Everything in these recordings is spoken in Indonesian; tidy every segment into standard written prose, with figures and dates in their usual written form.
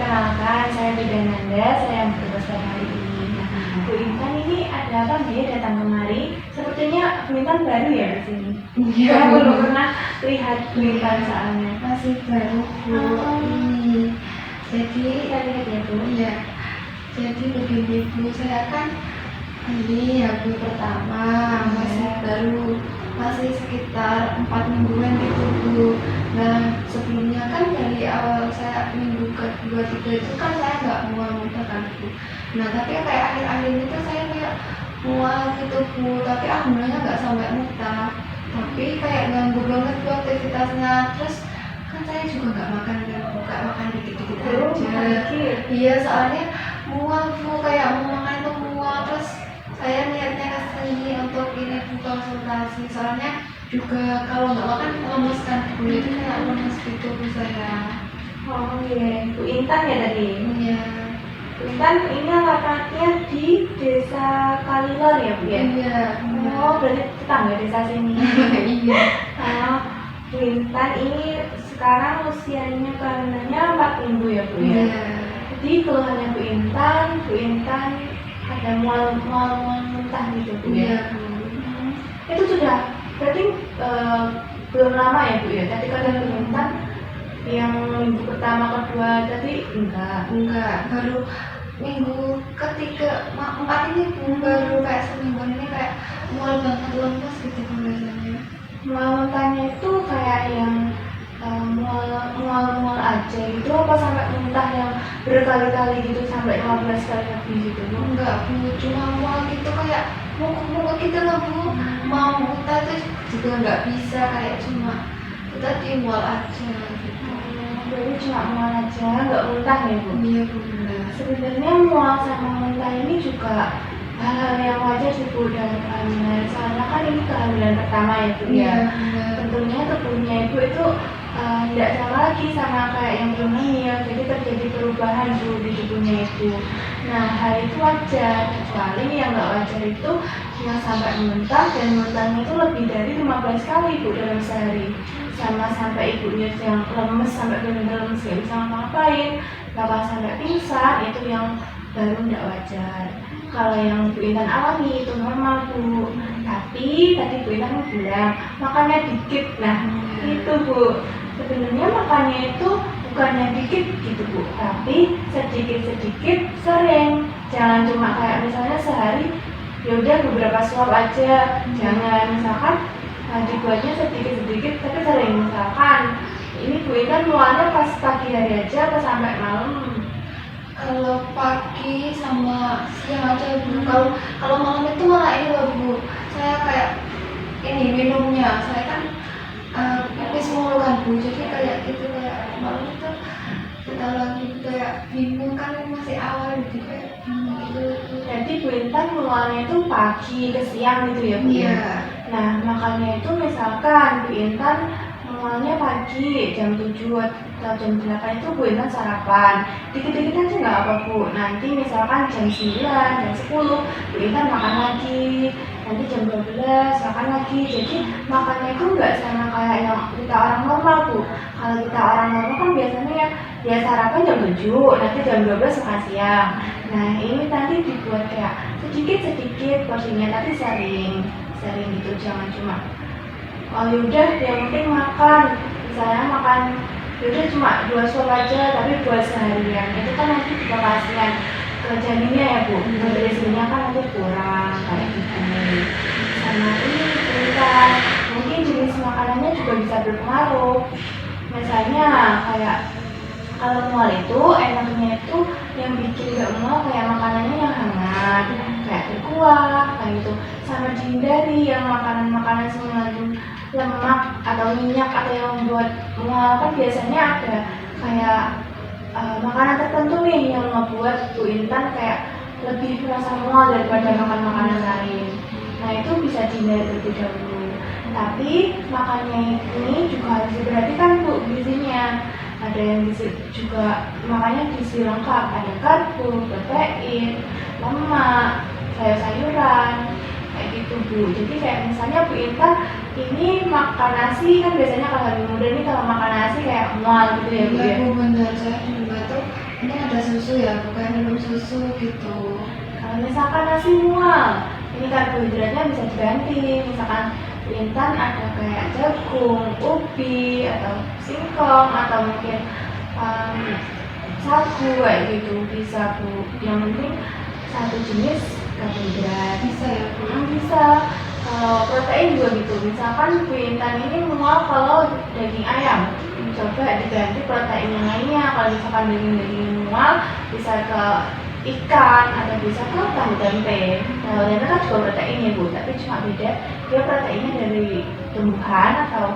Perkenalkan, saya Bidananda, saya yang bertugas pada hari ini. Nah, Bu Intan ini ada apa nih datang kemari? Sepertinya Bu Intan baru ya di sini. Saya belum pernah lihat Bu Intan soalnya. Masih baru Bu. Jadi Kita lihat ya Bu. ya, jadi begini Bu, saya kan ini hari pertama masih baru, masih sekitar 4 mingguan gitu Bu. Nah sebelumnya kan dari awal saya minggu kedua tiga itu kan saya nggak mual-mual kan Bu. Nah tapi kayak akhir-akhir itu saya kayak mual gitu Bu, tapi alhamdulillah nggak sampai muntah, tapi kayak ganggu banget Bu aktivitasnya. Terus kan saya juga nggak makan kan Bu, nggak makan dikit-dikit aja. Iya soalnya mual Bu, kayak mau makan tuh mual. Terus saya niatnya kesini untuk ini Bu, konsultasi, soalnya juga kalau nggak makan lemes kan Bu, jadi kayak lemes gitu Bu saya. Oh iya, Bu Intan ya tadi. Iya. Bu Intan ini alamatnya di Desa Kalilor ya Bu ya? Iya. Oh berarti tetangga desa sini. Iya. Oh, Bu Intan ini sekarang usianya karenanya 4 minggu ya Bu ya? Iya. Jadi keluhannya Bu Intan ada mual muntah gitu Bu Iya ya? Bu. Itu sudah berarti belum lama ya Bu ya? Tadi kata Bu Intan yang minggu pertama kedua tadi enggak. Baru minggu ketiga, empat ini Bu, baru kayak seminggu ini kayak mual banget, lemes gitu Bu rasanya. Mual muntahnya itu kayak yang mual aja gitu apa sampai muntah yang berkali-kali gitu sampai 15 kali lebih gitu Bu? Enggak Bu, cuma mual gitu kayak mukul-mukul gitu loh Bu. Mau muntah tuh juga nggak bisa, kayak cuma tadi mual aja gitu. Berarti cuma mual aja, nggak muntah ya Bu? Iya Bu, benar. Sebenarnya mual sama muntah ini juga hal-hal yang wajar sih Bu dalam kehamilan. Soalnya kan ini kehamilan pertama ya Bu ya. Iya benar. Tentunya tubuhnya Ibu itu tidak sama lagi sama kayak yang belum hamil. Jadi terjadi perubahan Bu di tubuhnya Ibu. Nah hal itu wajar, kecuali yang nggak wajar itu yang sampai muntah dan muntahnya itu lebih dari 15 kali Bu dalam sehari. Sama sampai ibunya yang lemes sampai benar-benar lemes nggak bisa ngapa-ngapain, bahkan sampai pingsan, itu yang baru tidak wajar. Kalau yang Bu Intan alami itu normal Bu. Tapi tadi Bu Intan bilang makannya dikit. Nah itu Bu, sebenarnya makannya itu bukannya dikit gitu Bu, tapi sedikit-sedikit sering. Jangan cuma kayak misalnya sehari ya udah beberapa suap aja. Jangan, misalkan dibuatnya sedikit-sedikit tapi sering. Misalkan ini Bu Intan mualnya pas pagi hari aja atau sampai malam? Kalau pagi sama siang aja Bu. Kalau malam itu malah ini loh Bu, saya kayak ini minumnya, saya kan pipis mulu kan Bu, jadi kayak gitu, kayak malam itu kita lagi kayak bingung kan, masih awal gitu kayak bingung gitu. Jadi Bu Intan mualnya itu pagi ke siang gitu ya Bu? Iya. Nah makanya itu misalkan Bu Intan mualnya pagi jam 7 atau jam 8 itu Bu Intan sarapan dikit-dikit aja nggak apa Bu. Nanti misalkan jam 9, jam 10 Bu Intan makan lagi, nanti jam 12 makan lagi. Jadi makannya itu nggak sama kayak yang kita orang normal Bu. Kalau kita orang normal kan biasanya ya sarapan jam 7, nanti jam 12 makan siang. Nah ini nanti dibuat kayak sedikit-sedikit porsinya, tapi sering gitu, jangan cuma oh yaudah yang penting makan, misalnya makan yaudah cuma 2 suap aja tapi buat seharian, itu kan nanti juga kasihan ke janinnya ya Bu, nutrisinya kan nanti kurang kayak gitu. Sama ini bukan, mungkin jenis makanannya juga bisa berpengaruh. Misalnya kayak kalau mual itu enaknya itu yang bikin gak mual kayak makanannya yang hangat, kayak berkuah kayak gitu. Sama dihindari yang makanan-makanan mengandung lemak atau minyak atau yang membuat mual. Kan biasanya ada kayak makanan tertentu nih yang ngebuat Bu Intan kayak lebih merasa mual daripada makan makanan lain. Nah itu bisa dihindari terlebih dahulu. Tapi makannya ini juga harus diperhatikan Bu gizinya. Ada yang juga makanya gizi lengkap, ada karbo, protein, lemak, sayur-sayuran kayak gitu Bu. Jadi kayak misalnya Bu Intan ini makan nasi kan biasanya kalau lebih muda nih kalau makan nasi kayak mual gitu ya Bu ya. Iya Bu, benar, saya juga tuh ini ada susu ya, bukan minum susu gitu. Kalau misalkan nasi mual, ini karbohidratnya bisa diganti. Misalkan Intan ada kayak jagung, ubi, atau singkong, atau mungkin um, sagu kayak gitu bisa Bu. Yang penting satu jenis karbohidrat. Bisa ya Bu? Bisa. Kalau protein juga gitu. Misalkan Bu Intan ini mual kalau daging ayam, coba diganti protein yang lainnya. Kalau misalkan daging mual, bisa ke ikan atau bisa ke tahu tempe. Tahu tempe kan juga protein ya Bu, tapi cuma beda dia proteinnya dari tumbuhan atau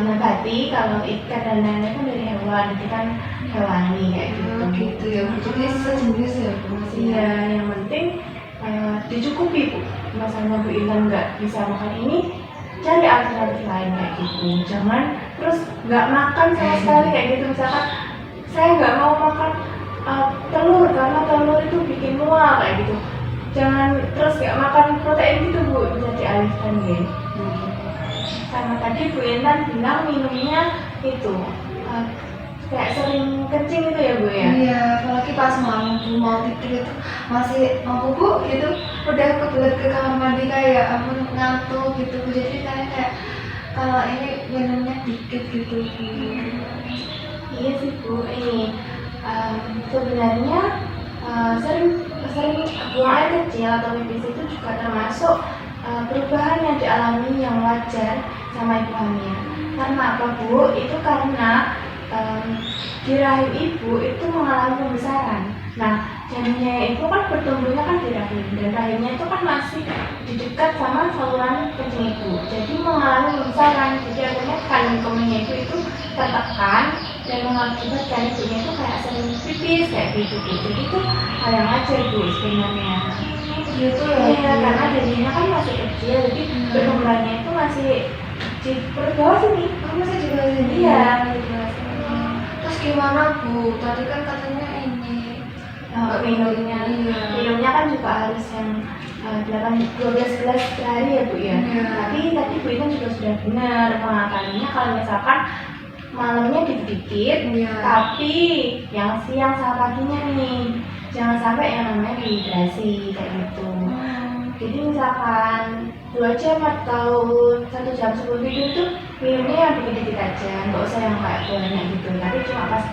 nabati. Kalau ikan dan lain-lain kan dari hewan, itu kan hewani kayak gitu. Gitu ya Bu, jadi sejenis ya Bu? Iya, yang penting dicukupi Bu. Misalnya Bu Intan nggak bisa makan ini, cari alternatif lain kayak gitu. Jangan terus nggak makan sama sekali kayak gitu. Misalkan saya nggak mau makan telur karena telur itu bikin mual kayak gitu. Jangan terus nggak makan protein gitu Bu, bisa dialihkan ya. Sama tadi Bu Intan bilang minumnya itu kayak sering kencing itu ya Bu ya? Iya, apalagi pas malam Bu mau tidur itu masih mau Bu gitu, udah kebelet ke kamar mandi kayak ngantuk gitu Bu. Jadi kayak kalau ini minumnya dikit gitu Bu. Iya sih Bu, ini sebenarnya sering buang air kecil atau pipis itu juga termasuk perubahan yang dialami yang wajar sama ibu hamil. Karena apa Bu? Itu karena di rahim ibu itu mengalami pembesaran. Nah, janinnya itu kan bertumbuhnya kan di rahim, dan rahimnya itu kan masih di dekat sama saluran kencing ibu. Jadi mengalami pembesaran. Jadi akhirnya kandung kemihnya itu tertekan dan mengakibatkan ibunya itu kayak sering pipis kayak gitu Bu. Jadi itu hal yang wajar Bu sebenarnya. Gitu ya? Iya, karena janinnya kan masih kecil, jadi perkembangannya itu masih di perut bawah sini. Masih di bawah sini? Iya. Terus gimana Bu? Tadi kan katanya ini minumnya. Iya. Minumnya kan juga harus yang 12 gelas sehari ya Bu ya. Iya. Tapi tadi Bu Intan juga sudah benar mengakalinya kalau misalkan malamnya dikit-dikit, Iya. tapi yang siang sama paginya nih jangan sampai yang namanya dehidrasi kayak gitu. Jadi misalkan 2 jam atau 1 jam sebelum tidur itu minumnya yang dikit-dikit aja, nggak usah yang kayak banyak gitu. Tapi cuma pas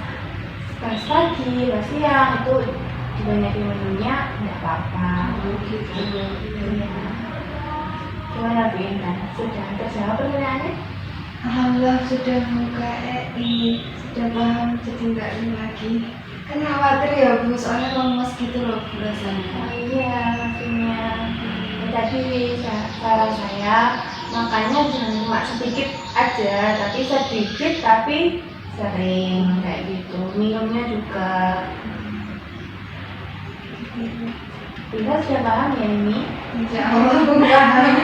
pagi, pas siang itu dibanyakin minumnya nggak apa-apa. Gitu. Iya. Gimana Bu Intan? Sudah terjawab pertanyaannya? Alhamdulillah sudah buka ini, sudah paham, jadi nggak ini lagi. Kan khawatir ya Bu, soalnya lemes gitu loh Bu rasanya. Iya, maksudnya tadi saran saya makanya jangan cuma sedikit aja, tapi sedikit tapi sering kayak gitu. Minumnya juga. Kita sudah paham ya ini? Insya Allah paham.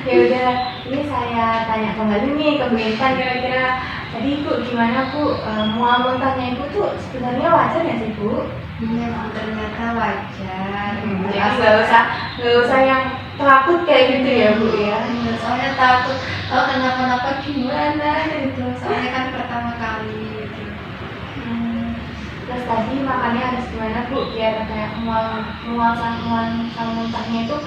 Ya udah, ini saya tanya kembali nih ke Bu Intan, kira-kira tadi Ibu gimana Bu? Mual muntahnya Ibu tuh sebenarnya wajar nggak sih Bu? Iya Bu, ternyata wajar. Ya nggak usah yang takut kayak gitu ya Bu ya. Soalnya takut kalau kenapa-napa gimana gitu. Soalnya kan pertama kali gitu. Terus tadi makannya harus gimana Bu biar kayak mual sama muntahnya itu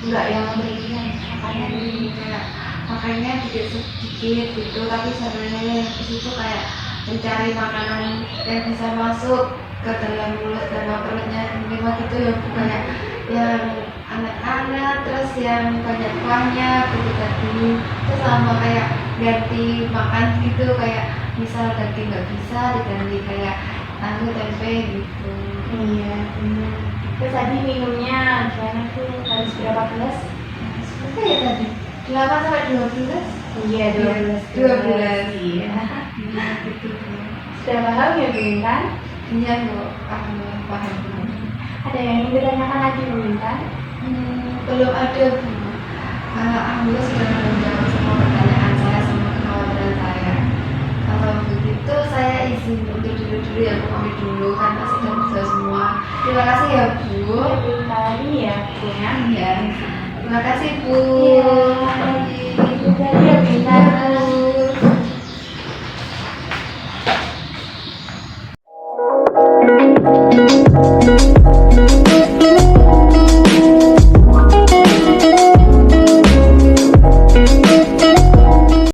enggak yang berlebihan makannya Kayak makanya sedikit gitu, tapi sebenarnya yang itu kayak mencari makanan yang bisa masuk ke dalam mulut dan perutnya lewat gitu ya Bu, kayak yang anak-anak, terus yang banyak kuahnya gitu tadi, terus sama kayak ganti makan gitu, kayak misal daging nggak bisa diganti kayak tahu tempe gitu. Iya benar. Terus tadi minumnya gimana tuh harus berapa gelas? Berapa ya tadi? 8 sampai 12? Iya 12 Iya. Iya gitu Bu. Sudah paham ya Bu Intan? Iya Bu, paham. Ada yang ingin ditanyakan lagi Bu Intan? Belum ada Bu. Alhamdulillah sudah menjawab semua pertanyaan saya sama kekhawatiran saya. Kalau begitu saya izin untuk dulu ya Bu, kami dulu karena sudah bisa semua. Terima kasih ya Bu. Bu Intan ya Bu ya. Iya. Terima kasih Bu. Iya. Itu tadi ya Bu Intan. Bu.